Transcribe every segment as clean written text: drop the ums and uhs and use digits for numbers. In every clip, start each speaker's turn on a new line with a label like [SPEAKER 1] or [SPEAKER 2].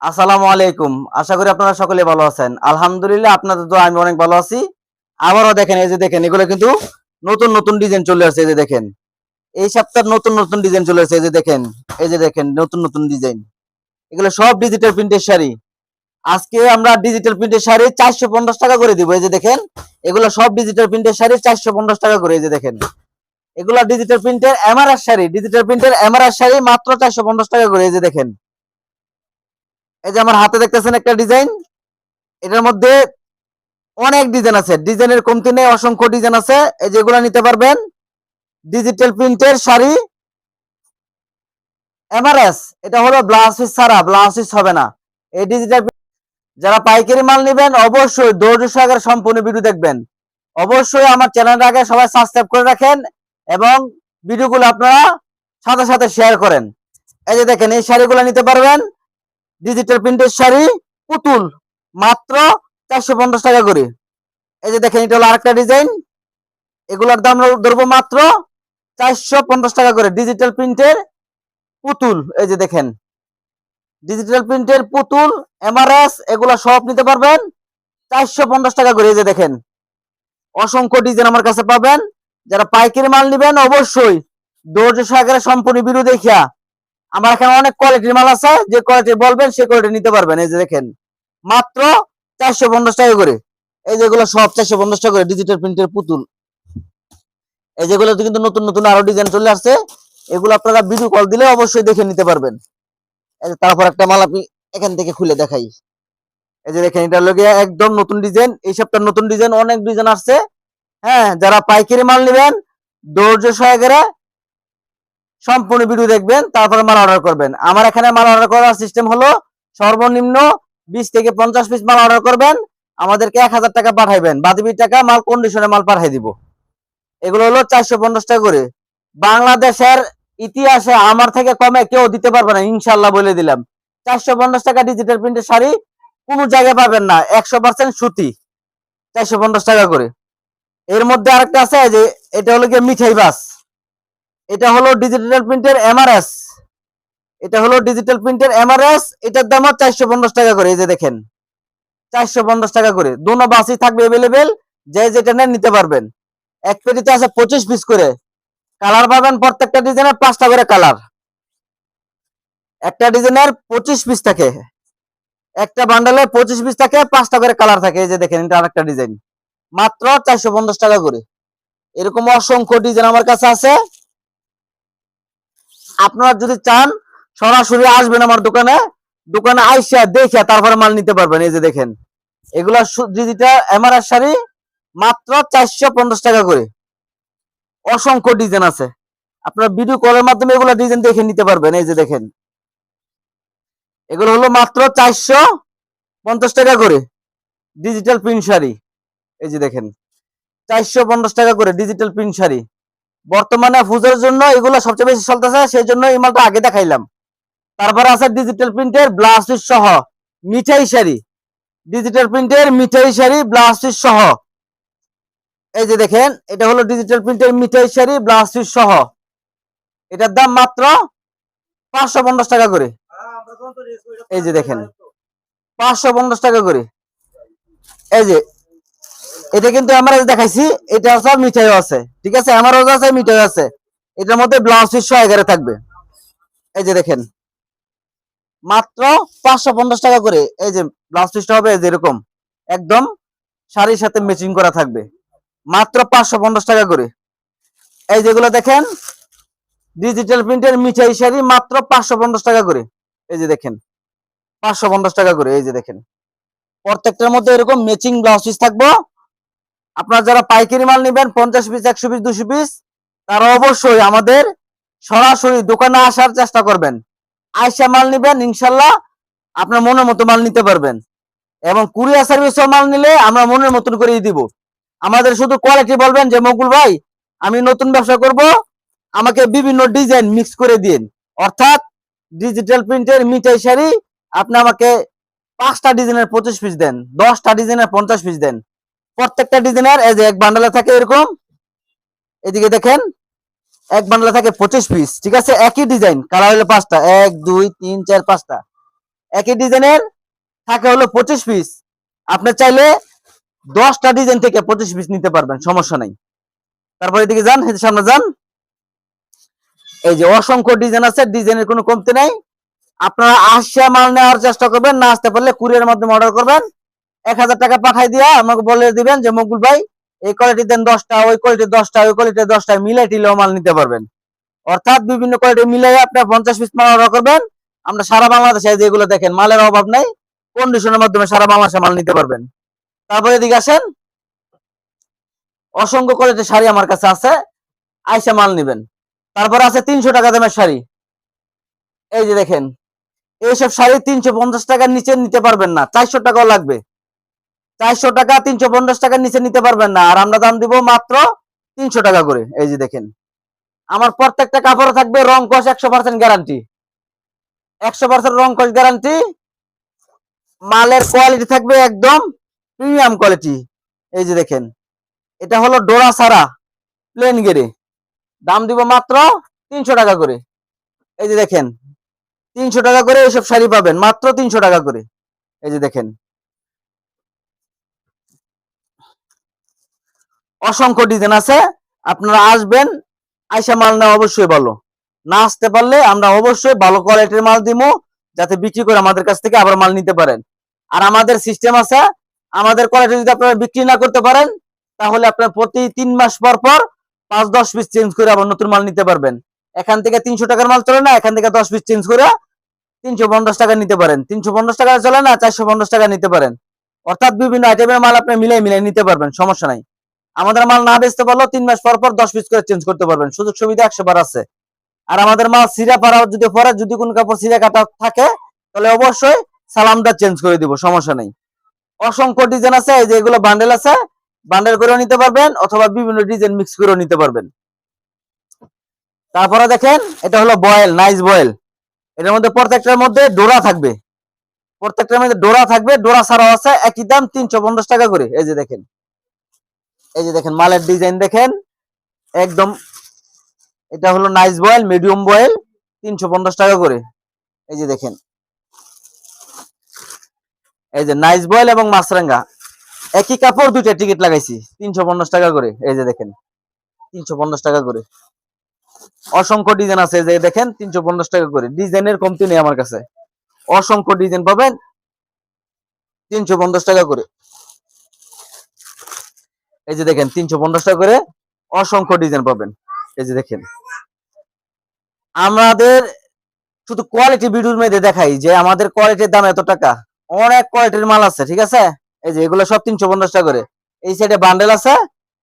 [SPEAKER 1] আসসালামু আলাইকুম। আশা করি আপনারা সকলে ভালো আছেন। আলহামদুলিল্লাহ আপনাদের দোয়া আমি অনেক ভালো আছি। আবারও দেখেন এই যে দেখেন এগুলো কিন্তু নতুন নতুন ডিজাইন চলে আসছে এই যে দেখেন। এই সপ্তাহে নতুন নতুন ডিজাইন চলে আসছে এই যে দেখেন। এই যে দেখেন নতুন নতুন ডিজাইন। এগুলো সব ডিজিটাল প্রিন্টের শাড়ি। আজকে আমরা ডিজিটাল প্রিন্টের শাড়ি 450 টাকা করে দিব। এই যে দেখেন। এগুলো সব ডিজিটাল প্রিন্টের শাড়ি 450 টাকা করে এই যে দেখেন। এগুলো ডিজিটাল প্রিন্টের এমআরএস শাড়ি, ডিজিটাল প্রিন্টের এমআরএস শাড়ি মাত্র 450 টাকা করে এই যে দেখেন। এই যে আমার হাতে দেখতেছেন একটা ডিজাইন। এটার মধ্যে অনেক ডিজাইন আছে, ডিজাইনের কমতি নেই, অসংখ্য ডিজাইন আছে। এই যেগুলো নিতে পারবেন ডিজিটাল প্রিন্টের শাড়ি এমআরএস। এটা হলো ব্লাউজ পিস ছাড়া, ব্লাউজ পিস হবে না এই ডিজিটাল। যারা পাইকারি মাল নেবেন অবশ্যই ধৈর্য সহকারে সম্পূর্ণ ভিডিও দেখবেন। অবশ্যই আমার চ্যানেলটা আগে সবাই সাবস্ক্রাইব করে রাখেন এবং ভিডিওগুলো আপনারা সাথে সাথে শেয়ার করেন। এই যে দেখেন এই শাড়িগুলো নিতে পারবেন ডিজিটাল প্রিন্টের শাড়ি পুতুল মাত্র 450 টাকা করে। এই যে দেখেন এটা হলো আরেকটা ডিজাইন। এগুলোর দাম ধরবো মাত্র 450 টাকা করে। ডিজিটাল প্রিন্টের পুতুল এই যে দেখেন, ডিজিটাল প্রিন্টের পুতুল এমআরএস এগুলো সব নিতে পারবেন 450 টাকা করে। এই যে দেখেন অসংখ্য ডিজাইন আমার কাছে পাবেন। যারা পাইকারি মাল নেবেন অবশ্যই ধৈর্য সহকারে সম্পূর্ণ ভিডিও দেখিয়া, আমার এখানে অনেক কোয়ালিটির মাল আছে, যে কোয়ালিটি বলবেন সেই কোয়ালিটি নিতে পারবেন। এই যে দেখেন মাত্র 450 টাকা করে। এই যেগুলো সব 450 টাকা করে ডিজিটাল প্রিন্টের পুতুল। এই যেগুলোতে কিন্তু নতুন নতুন আরো ডিজাইন চলে আসছে। এগুলো আপনারা ভিডিও কল দিলে অবশ্যই দেখে নিতে পারবেন। এই যে তারপর একটা মাল আপনি এখান থেকে খুলে দেখাই। এই যে দেখেন এটা লগে একদম নতুন ডিজাইন, এই সপ্তাহে নতুন ডিজাইন অনেক ডিজাইন আসছে। হ্যাঁ, যারা পাইকারি মাল নেবেন ধৈর্য সহকারে সম্পূর্ণ ভিডিও দেখবেন, তারপরে মাল অর্ডার করবেন। আমার এখানে মাল অর্ডার করার সিস্টেম হলো সর্বনিম্ন 20 থেকে 50 পিস মাল অর্ডার করবেন, আমাদেরকে 1000 টাকা পাঠাইবেন, বাকি টাকা মাল কন্ডিশনে মাল পাঠাই দিব। এগুলো হলো 450 টাকা করে। বাংলাদেশের ইতিহাসে আমার থেকে কমে কেউ দিতে পারবে না ইনশাল্লাহ বলে দিলাম। 450 টাকা ডিজিটাল প্রিন্টের শাড়ি কোন জায়গায় পাবেন না, 100% সুতি। 450 টাকা করে। এর মধ্যে আরেকটা আছে যে এটা হলো গিয়ে মিঠাই বাস। এটা হলো ডিজিটাল প্রিন্টের এমআরএস। এটা হলো ডিজিটাল প্রিন্টের এমআরএস। এটার দাম 450 টাকা করে। এই যে দেখেন 450 টাকা করে। দোনো বাসই থাকবে अवेलेबल, যে যেটা নেন নিতে পারবেন। এক পেটিতে আছে 25 পিস করে। কালার পাবেন প্রত্যেকটা ডিজাইনের 5টা করে কালার। একটা ডিজাইনের 25 পিস থাকে, একটা বান্ডালে 25 পিস থাকে, 5টা করে কালার থাকে। এই যে দেখেন এটা আরেকটা ডিজাইন মাত্র 450 টাকা করে। এরকম অসংখ্য ডিজাইন আমার কাছে আছে। আপনারা যদি চান সরাসরি আসবেন আমার দোকানে, দোকানে আইসা দেখে তারপরে মাল নিতে পারবেন। এই যে দেখেন এগুলা ডিজিটাল এমআরএস শাড়ি মাত্র 450 টাকা করে। অসংখ্য ডিজাইন আছে, আপনার ভিডিও কলের মাধ্যমে এগুলো ডিজাইন দেখে নিতে পারবেন। এই যে দেখেন এগুলো হলো মাত্র 450 টাকা করে ডিজিটাল প্রিন্ট শাড়ি। এই যে দেখেন 450 টাকা করে ডিজিটাল প্রিন্ট শাড়ি। বর্তমানে পূজার জন্য এগুলো সবচেয়ে বেশি চলতেছে, সেই জন্য এই মালটা আগে দেখাইলাম। তারপরে আছে ডিজিটাল প্রিন্টের ব্লাউজ পিস সহ মিঠাই শাড়ি, ডিজিটাল প্রিন্টের মিঠাই শাড়ি ব্লাউজ পিস সহ। এই যে দেখেন এটা হলো ডিজিটাল প্রিন্টের মিঠাই শাড়ি ব্লাউজ পিস সহ। এটার দাম মাত্র 550 টাকা করে। এই যে দেখেন 550 টাকা করে। এই যে এটা কিন্তু আমার দেখাইছি, এটা আছে মিঠাইও আছে, ঠিক আছে, আমারও আছে মিঠাইও আছে। এটার মধ্যে ব্লাউজ পিস সহ এগারে থাকবে। এই যে দেখেন মাত্র 550 টাকা করে। এই যে ব্লাউজ পিসটা হবে যেরকম একদম শাড়ির সাথে ম্যাচিং করা থাকবে, মাত্র 550 টাকা করে। এই যেগুলো দেখেন ডিজিটাল প্রিন্টের মিঠাই শাড়ি মাত্র 550 টাকা করে। এই যে দেখেন 550 টাকা করে। এই যে দেখেন প্রত্যেকটার মধ্যে এরকম ম্যাচিং ব্লাউজ পিস থাকবো। আপনারা যারা পাইকারি মাল নেবেন 50 পিস 100 পিস 200 পিস, তারা অবশ্যই আমাদের সরাসরি দোকানে আসার চেষ্টা করবেন। আয়সা মাল নিবেন, ইনশাল্লাহ আপনার মনের মতো মাল নিতে পারবেন। এবং কুরিয়ার সার্ভিসও মাল নিলে আমরা মনের মতন করেই দিব। আমাদের শুধু কোয়ালিটি বলবেন যে মকুল ভাই আমি নতুন ব্যবসা করব, আমাকে বিভিন্ন ডিজাইন মিক্স করে দিন। অর্থাৎ ডিজিটাল প্রিন্টের মিঠাই শাড়ি আপনি আমাকে 5টা ডিজাইনের 25 পিস দেন, 10টা ডিজাইনের 50 পিস দেন। প্রত্যেকটা ডিজাইনের এই যে এক বান্ডালে থাকে এরকম, এদিকে দেখেন এক বান্ডালে থাকে 25 পিস, ঠিক আছে, একই ডিজাইন, কালার হলো 5টা, 1 2 3 4 5টা। একই ডিজাইনের থাকে হলো 25 পিস। আপনি চাইলে 10টা ডিজাইন থেকে 25 পিস নিতে পারবেন, সমস্যা নাই। তারপর এদিকে যান, সামনে যান, এই যে অসংখ্য ডিজাইন আছে, ডিজাইনের কোনো কমতি নাই। আপনারা আসছে মাল নেওয়ার চেষ্টা করবেন, না আসতে পারলে কুরিয়ারের মাধ্যমে অর্ডার করবেন। 1000 টাকা পাঠাই দিয়া আমাকে বলে দিবেন যে মকবুল ভাই এই কোয়ালিটি দেন 10টা, ওই কোয়ালিটি 10টা, ওই কোয়ালিটি 10টা, মিলাই টিলেও মাল নিতে পারবেন। অর্থাৎ বিভিন্ন কোয়ালিটি মিলাই আপনি 50 পিস মাল অর্ডার করবেন। আমরা সারা বাংলাদেশে যেগুলো দেখেন মালের অভাব নাই, কন্ডিশনের মাধ্যমে সারা বাংলাদেশে মাল নিতে পারবেন। তারপরে এদিকে আসেন, অসংখ্য কোয়ালিটির শাড়ি আমার কাছে আছে, আইসা মাল নিবেন। তারপরে আছে 300 টাকা দামের শাড়ি, এই যে দেখেন এইসব শাড়ি 350 টাকার নিচে নিতে পারবেন না, 400 টাকাও লাগবে। 400 টাকা 350 টাকার নিচে নিতে পারবেন না, আর আমরা দাম দিব মাত্র 300 টাকা করে। এই যে দেখেন আমার প্রত্যেকটা কাপড়ে থাকবে রং কস 100% গ্যারান্টি, 100% রং কস গ্যারান্টি। মালের কোয়ালিটি থাকবে একদম প্রিমিয়াম কোয়ালিটি। এই যে দেখেন এটা হলো ডোরা সারা প্লেন গেরে, দাম দিব মাত্র 300 টাকা করে। এই যে দেখেন 300 টাকা করে এইসব শাড়ি পাবেন, মাত্র 300 টাকা করে। এই যে দেখেন অসংখ্য ডিজাইন আছে, আপনারা আসবেন, আইসা মাল নেওয়া অবশ্যই ভালো। না আসতে পারলে আমরা অবশ্যই ভালো কোয়ালিটির মাল দিব, যাতে বিক্রি করে আমাদের কাছ থেকে আবার মাল নিতে পারেন। আর আমাদের সিস্টেম আছে, আমাদের কোয়ালিটি যদি আপনারা বিক্রি না করতে পারেন তাহলে আপনার প্রতি 3 মাস পর পর 5-10 পিস চেঞ্জ করে আবার নতুন মাল নিতে পারবেন। এখান থেকে 300 টাকার মাল চলে না, এখান থেকে 10 পিস চেঞ্জ করে 350 টাকা নিতে পারেন। 350 টাকা চলে না, 450 টাকা নিতে পারেন। অর্থাৎ বিভিন্ন আইটেমের মাল আপনি মিলাই মিলাই নিতে পারবেন, সমস্যা নাই। আমাদের মাল না বেচতে পারলেও 3 মাস পর পর 10 পিস করে চেঞ্জ করতে পারবেন, সুযোগ সুবিধা 100 বার আছে। আর আমাদের মাল সিরা পাড়া যদি পরে যদি কোন কাপড় সিরা কাটা থাকে তাহলে অবশ্যই সালামটা চেঞ্জ করে দিব, সমস্যা নেই। অসংখ্য ডিজাইন আছে, এই যে এগুলো বান্ডেল আছে, বান্ডেল করেও নিতে পারবেন অথবা বিভিন্ন ডিজাইন মিক্স করেও নিতে পারবেন। তারপরে দেখেন এটা হলো বয়েল, নাইস বয়েল। এটার মধ্যে প্রত্যেকটার মধ্যে ডোরা থাকবে, প্রত্যেকটার মধ্যে ডোরা থাকবে, ডোরা ছাড়াও আছে, একই দাম 350 টাকা করে। এই যে দেখেন, এই যে দেখেন মালের ডিজাইন দেখেন একদম, এটা হলো নাইস বয়েল, মিডিয়াম বয়েল, 350 টাকা করে। এই যে দেখেন এই যে নাইস বয়েল এবং মাছরাঙ্গা একই কাপড়, দুইটা টিকিট লাগাইছি 350 টাকা করে। এই যে দেখেন 350 টাকা করে। অসংখ্য ডিজাইন আছে, যে দেখেন 350 টাকা করে, ডিজাইনের কমতি নেই আমার কাছে, অসংখ্য ডিজাইন পাবেন 350 টাকা করে। এই যে দেখেন 350 টাকা করে অসংখ্য ডিজাইন পাবেন। এই যে দেখেন আমাদের শুধু কোয়ালিটি ভিডিওর মধ্যে দেখাই যে আমাদের কোয়ালিটির দাম এত টাকা, অনেক কোয়ালিটির মাল আছে, ঠিক আছে। এই যে এগুলো সব 350 টাকা করে। এই সাইডে বান্ডেল আছে,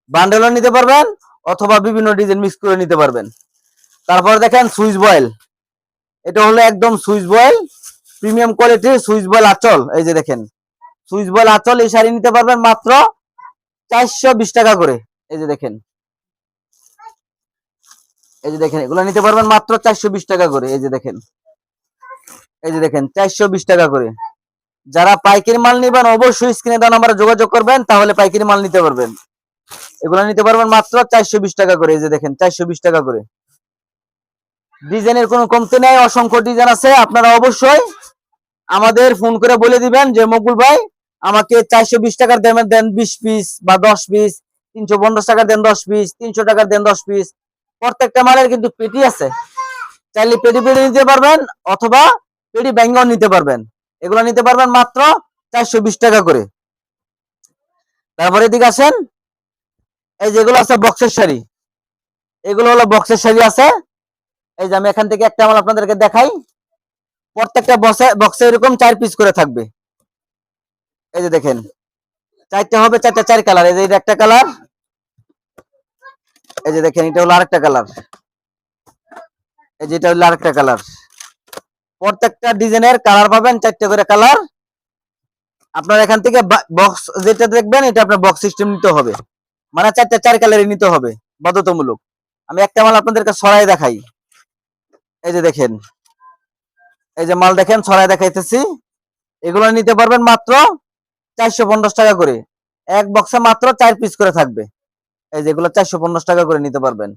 [SPEAKER 1] বান্ডেলও নিতে পারবেন অথবা বিভিন্ন ডিজাইন মিক্স করে নিতে পারবেন। তারপর দেখেন সুইচ বয়েল, এটা হলো একদম সুইচ বয়েল প্রিমিয়াম কোয়ালিটির সুইচ বয়েল আঁচল। এই যে দেখেন সুইচ বয়েল আঁচল, এই শাড়ি নিতে পারবেন মাত্র 420 টাকা করে। এই যে দেখেন, এই যে দেখেন এগুলো নিতে পারবেন মাত্র 420 টাকা করে। এই যে দেখেন, এই যে দেখেন 420 টাকা করে। যারা পাইকারি মাল নিবেন অবশ্যই স্ক্রিনে দেওয়া নাম্বারে যোগাযোগ করবেন, তাহলে পাইকারি মাল নিতে পারবেন। এগুলো নিতে পারবেন মাত্র 420 টাকা করে। এই যে দেখেন 420 টাকা করে। ডিজাইনের কোনো কমতি নেই, অসংখ্য ডিজাইন আছে। আপনারা অবশ্যই আমাদের ফোন করে বলে দিবেন যে মকবুল ভাই আমাকে 420 টাকার দামের দেন 20 পিস বা 10 পিস, 350 টাকার দেন 10 পিস, 300 টাকার দেন 10 পিস। প্রত্যেকটা মালের কিন্তু পেটি আছে, চাইলে পেটি পেটি নিতে পারবেন অথবা পেটি ব্যাঙ্গও নিতে পারবেন। এগুলো নিতে পারবেন মাত্র 420 টাকা করে। তারপরে এদিকে আসেন, এই যেগুলো আছে বক্সের শাড়ি, এগুলো হলো বক্সের শাড়ি আছে। এই যে আমি এখান থেকে একটা মাল আপনাদেরকে দেখাই, প্রত্যেকটা বক্সে এরকম 4 পিস করে থাকবে। এই যে দেখেন 4টা হবে, 4টা 4 কালার। এই যে এটা একটা কালার, এই যে দেখেন এটা হলো আরেকটা কালার, এই যে এটা হলো আরেকটা কালার। প্রত্যেকটা ডিজাইনের কালার পাবেন 4টা করে কালার। আপনার এখান থেকে বক্স যেটা দেখবেন এটা আপনার বক্স সিস্টেম নিতে হবে, মানে 4টা 4 কালারই নিতে হবে বাধ্যতামূলক। আমি একটা মাল আপনাদেরকে ছড়াই দেখাই, এই যে দেখেন, এই যে মাল দেখেন ছড়াই দেখাইতেছি। এগুলো নিতে পারবেন মাত্র 450 টাকা করে। এক বক্সে মাত্র 4 পিস করে থাকবে। এই যে এগুলো 450 টাকা করে নিতে পারবেন।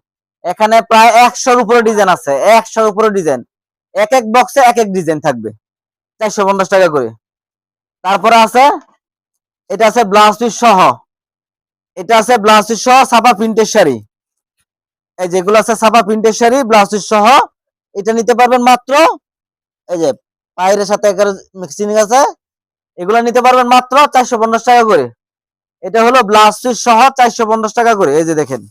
[SPEAKER 1] এখানে প্রায় 100-র উপরে ডিজাইন আছে, 100-র উপরে ডিজাইন, এক এক বক্সে এক এক ডিজাইন থাকবে। 450 টাকা করে। তারপরে আছে এটা আছে ব্লাউজ পিস সহ, এটা আছে ব্লাউজ পিস সহ ছাপা প্রিন্টের শাড়ি। এই যেগুলো আছে ছাপা প্রিন্টের শাড়ি ব্লাউজ পিস সহ, এটা নিতে পারবেন মাত্র, এই যে পায়ের সাথে মিক্সিং আছে, এগুলো নিতে পারবেন মাত্র 450 টাকা করে। এটা হলো ব্লাউজ পিস সহ 450 টাকা করে। এই যে দেখেন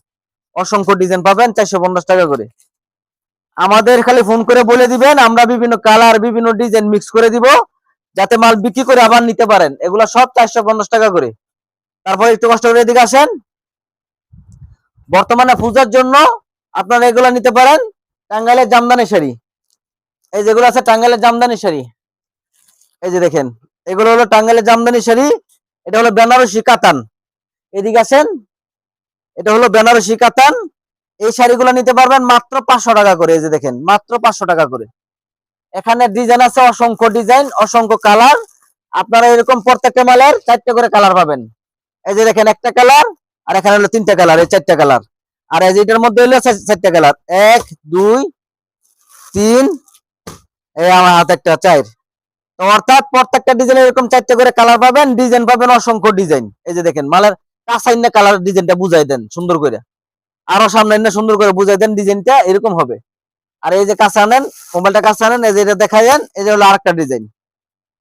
[SPEAKER 1] অসংখ্য ডিজাইন পাবেন 450 টাকা করে। আমাদের খালি ফোন করে বলে দিবেন, আমরা বিভিন্ন কালার বিভিন্ন ডিজাইন মিক্স করে দিব, যাতে মাল বিক্রি করে আবার নিতে পারেন। এগুলা সব 450 টাকা করে। তারপর একটু কষ্ট করে এদিকে আসেন। বর্তমানে পূজার জন্য আপনারা এগুলা নিতে পারেন টাঙ্গাইলের জামদানি শাড়ি। এই যেগুলো আছে টাঙ্গাইলের জামদানি শাড়ি, এই যে দেখেন এগুলো হলো টাঙ্গাইলের জামদানি শাড়ি। এটা হলো বেনারসি কাতান। এদিকে আসেন, এটা হলো বেনারসি কাতান। এই শাড়িগুলো নিতে পারবেন মাত্র 500 টাকা করে। এই যে দেখেন মাত্র 500 টাকা করে। এখানে ডিজাইন আছে অসংখ্য ডিজাইন, অসংখ্য কালার। আপনারা এরকম প্রত্যেকটা মালের 4টা করে কালার পাবেন। এই যে দেখেন একটা কালার, আর এখানে হলো 3টা কালার, এই 4টা কালার। আর এই যে এটার মধ্যে হলো 4টা কালার, 1 2 3, এই আমার হাতে একটা 4। তো অর্থাৎ প্রত্যেকটা ডিজাইন এরকম 4টা করে কালার পাবেন, ডিজাইন পাবেন অসংখ্য ডিজাইন। এই যে দেখেন মালের কাঁচাইনা কালার ডিজাইনটা বুঝাই দেন সুন্দর করে, আরো সামনে না সুন্দর করে বুঝাই দেন, ডিজাইনটা এরকম হবে। আর এই যে কাঁচা আনেন, মোবাইলটা কাঁচা আনেন, এই যে এটা দেখাই দেন, এই যে হলো আরেকটা ডিজাইন।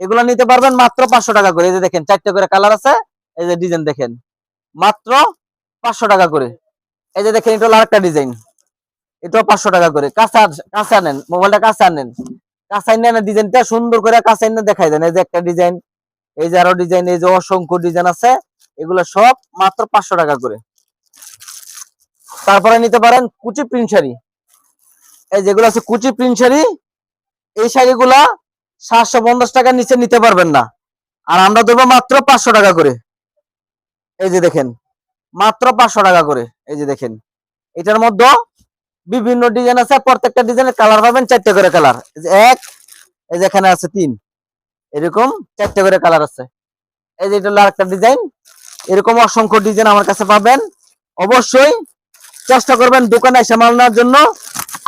[SPEAKER 1] এগুলো নিতে পারবেন মাত্র 500 টাকা করে। এই যে দেখেন 4টা করে কালার আছে, এই যে ডিজাইন দেখেন মাত্র 500 টাকা করে। এই যে দেখেন এটা হলো আরেকটা ডিজাইন, এটাও 500 টাকা করে। কাঁচা কাঁচা নেন, মোবাইলটা কাঁচা নেন, কাঁচা নেন, ডিজাইনটা সুন্দর করে কাঁচা নেন দেখাই দেন। এই যে একটা ডিজাইন, এই যে আরো ডিজাইন, এই যে অসংখ্য ডিজাইন আছে, এগুলো সব মাত্র 500 টাকা করে। তারপরে নিতে পারেন কুচি প্রিন্ট শাড়ি। এই যেগুলো আছে কুচি প্রিন্ট শাড়ি, এই শাড়িগুলা 750 টাকার নিচে নিতে পারবেন না, আর আমরা দেবো মাত্র 500 টাকা করে। এই যে দেখেন মাত্র 500 টাকা করে। এই যে দেখেন এটার মধ্যে বিভিন্ন ডিজাইন আছে, প্রত্যেকটা ডিজাইনের কালার পাবেন 4টা করে কালার। এই যে 1, এই যে এখানে আছে 3, এরকম 4টা করে কালার আছে। এই যে এটা হলো আরেকটা ডিজাইন। এরকম অসংখ্য ডিজাইন আমার কাছে পাবেন। অবশ্যই চেষ্টা করবেন দোকানে এসে মাল নেওয়ার জন্য।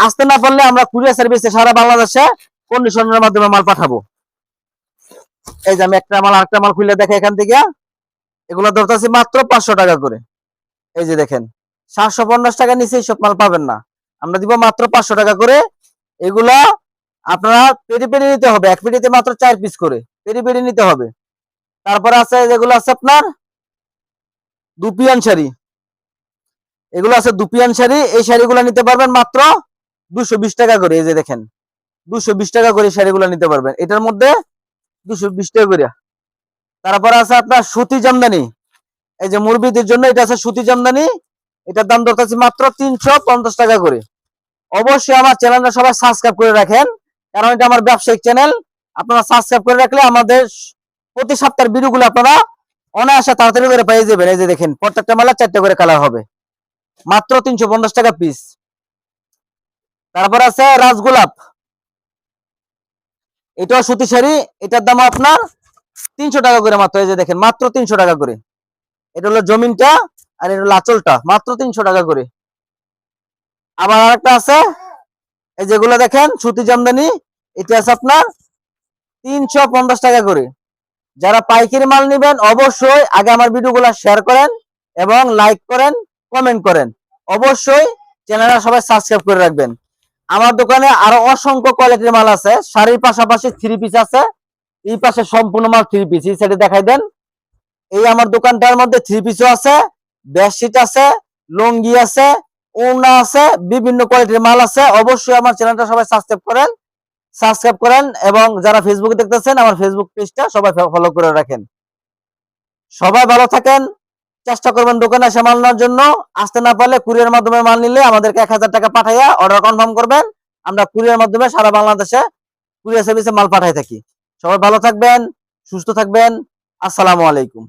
[SPEAKER 1] আসতে না পারলে আমরা কুরিয়ার সার্ভিসে সারা বাংলাদেশে কন্ডিশনের মাধ্যমে মাল পাঠাবো। এই যে আমি একটা মাল আরেকটা মাল খুলে দেখে এখান থেকে, এগুলো ধরতেছি মাত্র 500 টাকা করে। এই যে দেখেন 750 টাকা নিচে এইসব মাল পাবেন না, আমরা দিব মাত্র 500 টাকা করে। এগুলা আপনারা পেরি পেরি নিতে হবে, এক পেটিতে মাত্র 4 পিস করে পেরি পেরি নিতে হবে। তারপরে আছে যেগুলো আছে আপনার দুপিয়ান শাড়ি, এগুলো আছে দুপিয়ান শাড়ি। এই শাড়িগুলো নিতে পারবেন মাত্র 220 টাকা করে। এই যে দেখেন 220 টাকা করে শাড়িগুলো নিতে পারবেন, এটার মধ্যে 220 টাকা করে। তারপরে আছে আপনার সুতি জামদানি। এই যে মুরব্বিদের জন্য এটা আছে সুতি জামদানি, এটার দাম ধরতেছি মাত্র 350 টাকা করে। অবশ্যই আমার চ্যানেলটা সবাই সাবস্ক্রাইব করে রাখেন, কারণ এটা আমার ব্যবসায়িক চ্যানেল। আপনারা সাবস্ক্রাইব করে রাখলে আমাদের প্রতি সপ্তাহের ভিডিওগুলো আপনারা অনায়াসে তাড়াতাড়ি করে পেয়ে যাবেন। এই যে দেখেন প্রত্যেকটা মালা 4টা করে কালার হবে, মাত্র 350 টাকা পিস। তারপর আছে রাজগোলাপ, এটাও সুতি শাড়ি, এটার দাম আপনার 300 টাকা করে মাত্র। এই যে দেখেন মাত্র 300 টাকা করে। এটা হলো জমিনটা, আর এটা হলো আঁচলটা, মাত্র 300 টাকা করে। আবার আরেকটা আছে, এই যেগুলো দেখেন সুতি জামদানি, এটা আছে আপনার 350 টাকা করে। যারা পাইকারি মাল নেবেন অবশ্যই আগে আমার ভিডিওগুলো শেয়ার করেন এবং লাইক করেন, কমেন্ট করেন। অবশ্যই চ্যানেলটা সবাই সাবস্ক্রাইব করে রাখবেন। আমার দোকানে আরো অসংখ্য কোয়ালিটির মাল আছে, শাড়ির পাশাপাশি 3 পিস আছে। এই পাশে সম্পূর্ণ মাল 3 পিস, এই সাইডে দেখাই দেন। এই আমার দোকানটার মধ্যে 3 পিসও আছে, বেডশিট আছে, লুঙ্গি আছে, ওড়না আছে, বিভিন্ন কোয়ালিটির মাল আছে। অবশ্যই আমার চ্যানেলটা সবাই সাবস্ক্রাইব করেন এবং যারা ফেসবুকে দেখতেছেন আমার ফেসবুক পেজটা সবাই ফলো করে রাখেন। সবাই ভালো থাকেন, চেষ্টা করবেন দোকানে এসে মাল নেওয়ার জন্য। আসতে না পারলে কুরিয়ার মাধ্যমে মাল নিলে আমাদেরকে 1000 টাকা পাঠাইয়া অর্ডার কনফার্ম করবেন, আমরা কুরিয়ার মাধ্যমে সারা বাংলাদেশে কুরিয়ার সার্ভিসে মাল পাঠাই থাকি। সবাই ভালো থাকবেন, সুস্থ থাকবেন। আসসালামু আলাইকুম।